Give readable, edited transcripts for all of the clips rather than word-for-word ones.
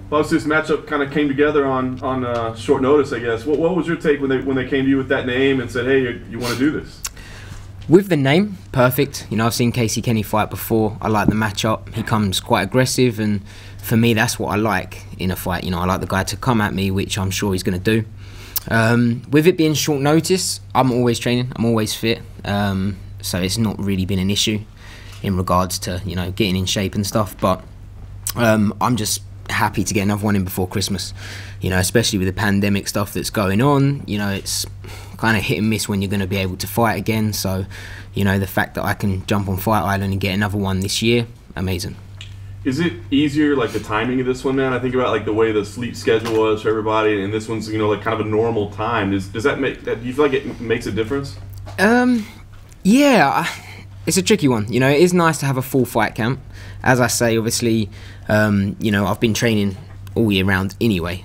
Well, obviously this matchup kind of came together on short notice, I guess. What was your take when they came to you with that name and said, hey, you want to do this? With the name, perfect. You know, I've seen Kenney fight before. I like the matchup. He comes quite aggressive, and for me, that's what I like in a fight. You know, I like the guy to come at me, which I'm sure he's going to do. With it being short notice, I'm always training. I'm always fit. So it's not really been an issue in regards to, you know, getting in shape and stuff. But I'm just happy to get another one in before Christmas. You know, especially with the pandemic stuff that's going on. You know, it's kind of hit and miss when you're going to be able to fight again. So, you know, the fact that I can jump on Fight Island and get another one this year, amazing. Is it easier, like the timing of this one, man? I think about like the way the sleep schedule was for everybody, and this one's, you know, like kind of a normal time. Does that make? Do you feel like it makes a difference? Yeah, it's a tricky one. You know, it is nice to have a full fight camp. As I say, obviously, you know, I've been training all year round anyway.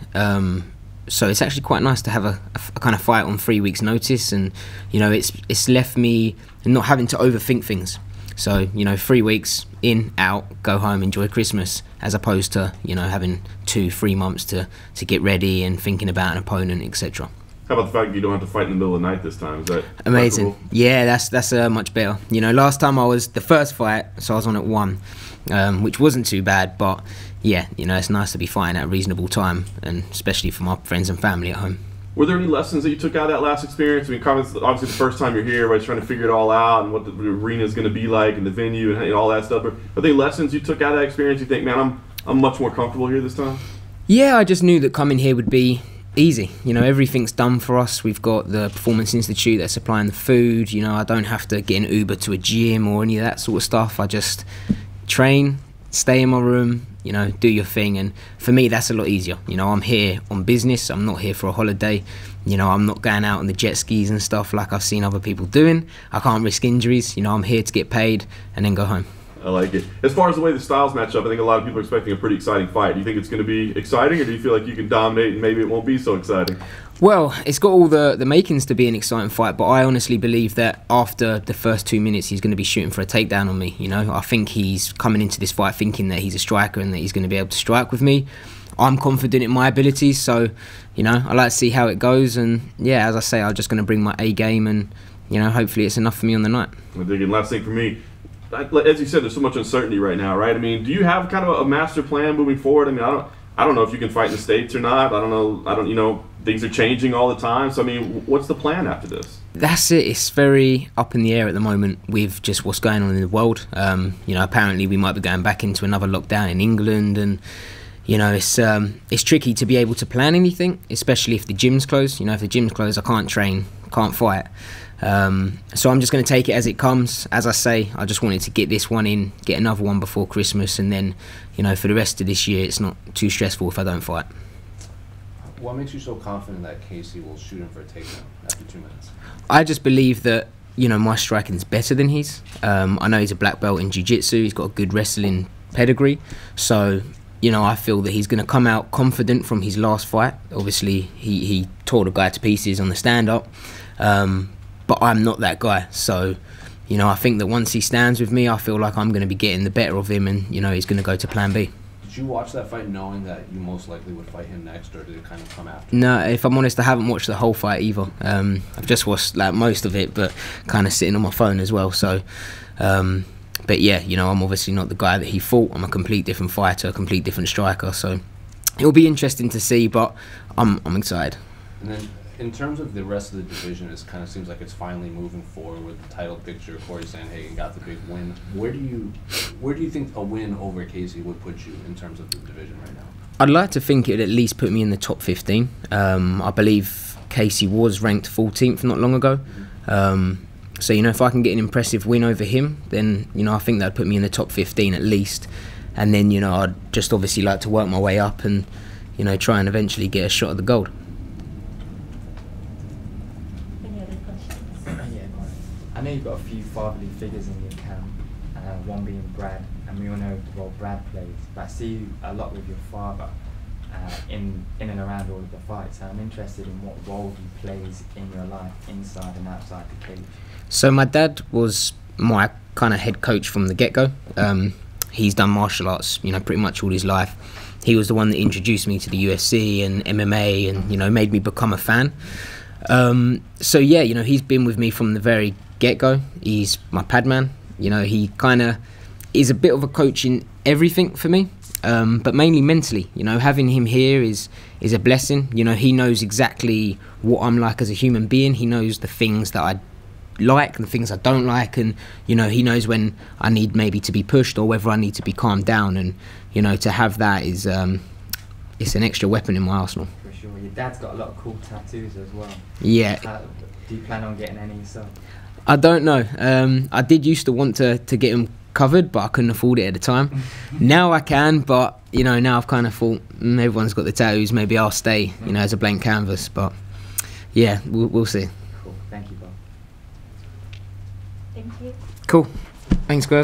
So it's actually quite nice to have a kind of fight on 3 weeks' notice, and you know, it's left me not having to overthink things. So, you know, 3 weeks in, out, go home, enjoy Christmas, as opposed to, you know, having 2-3 months to get ready and thinking about an opponent, etc. How about the fact that you don't have to fight in the middle of the night this time? Is that amazing? comfortable? Yeah, that's much better. You know, last time I was the first fight, so I was on at 1, which wasn't too bad, but yeah, you know, it's nice to be fighting at a reasonable time, and especially for my friends and family at home. Were there any lessons that you took out of that last experience? I mean, obviously the first time you're here, everybody's trying to figure it all out and what the arena is going to be like and the venue and all that stuff. Are there lessons you took out of that experience? You think, man, I'm much more comfortable here this time? Yeah, I just knew that coming here would be easy. You know, everything's done for us. We've got the Performance Institute that's supplying the food. You know, I don't have to get an Uber to a gym or any of that sort of stuff. I just train, stay in my room, you know, do your thing, and for me that's a lot easier. You know, I'm here on business, I'm not here for a holiday. You know, I'm not going out on the jet skis and stuff like I've seen other people doing. I can't risk injuries. You know, I'm here to get paid and then go home. I like it. As far as the way the styles match up, I think a lot of people are expecting a pretty exciting fight. Do you think it's going to be exciting, or do you feel like you can dominate and maybe it won't be so exciting? Well, it's got all the makings to be an exciting fight, but I honestly believe that after the first 2 minutes he's going to be shooting for a takedown on me. You know, I think he's coming into this fight thinking that he's a striker and that he's going to be able to strike with me. I'm confident in my abilities, so, you know, I like to see how it goes, and yeah, as I say, I'm just going to bring my A game, and, you know, hopefully it's enough for me on the night. I'm digging. Last thing for me, as you said, there's so much uncertainty right now, right? I mean, do you have kind of a master plan moving forward? I mean, I don't know if you can fight in the States or not. You know, things are changing all the time. So, I mean, what's the plan after this? That's it. It's very up in the air at the moment with just what's going on in the world. You know, apparently we might be going back into another lockdown in England, and you know, it's tricky to be able to plan anything, especially if the gym's closed. You know, if the gym's closed, I can't train, can't fight. So I'm just going to take it as it comes. As I say, I just wanted to get this one in, get another one before Christmas, and then, you know, for the rest of this year, it's not too stressful if I don't fight. What makes you so confident that Casey will shoot him for a takedown after 2 minutes? I just believe that, you know, my striking's better than his. I know he's a black belt in jiu-jitsu. He's got a good wrestling pedigree. So, you know, I feel that he's going to come out confident from his last fight. Obviously, he tore the guy to pieces on the stand-up. But I'm not that guy. So, you know, I think that once he stands with me, I feel like I'm going to be getting the better of him, and, you know, he's going to go to plan B. Did you watch that fight knowing that you most likely would fight him next, or did it kind of come after? No, if I'm honest, I haven't watched the whole fight either. I've just watched like most of it, but kind of sitting on my phone as well. So, but yeah, you know, I'm obviously not the guy that he fought. I'm a complete different fighter, a complete different striker. So it'll be interesting to see, but I'm excited. And then, in terms of the rest of the division, it kind of seems like it's finally moving forward with the title picture. Corey Sandhagen got the big win. Where do you think a win over Casey would put you in terms of the division right now? I'd like to think it would at least put me in the top 15. I believe Casey was ranked 14th not long ago. So, you know, if I can get an impressive win over him, then, you know, I think that would put me in the top 15 at least. And then, you know, I'd just obviously like to work my way up and, you know, try and eventually get a shot at the gold. I know you've got a few fatherly figures in your camp, one being Brad, and we all know the role Brad plays, but I see you a lot with your father in and around all of the fights. I'm interested in what role he plays in your life, inside and outside the cage. So my dad was my kind of head coach from the get-go. he's done martial arts, you know, pretty much all his life. He was the one that introduced me to the UFC and MMA, and, you know, made me become a fan. So yeah, you know, he's been with me from the very get-go. He's my pad man. You know, he kind of is a bit of a coach in everything for me, but mainly mentally. You know, having him here is a blessing. You know, he knows exactly what I'm like as a human being. He knows the things that I like and the things I don't like, and, you know, he knows when I need maybe to be pushed or whether I need to be calmed down. And, you know, to have that is it's an extra weapon in my arsenal. For sure. Your dad's got a lot of cool tattoos as well. Yeah. Do you plan on getting any yourself? I don't know. I did used to want to get him covered, but I couldn't afford it at the time. Now I can, but, you know, now I've kind of thought, everyone's got the tattoos, maybe I'll stay, you know, as a blank canvas. But yeah, we'll see. Cool. Thank you, Bob. Thank you. Cool. Thanks, guys.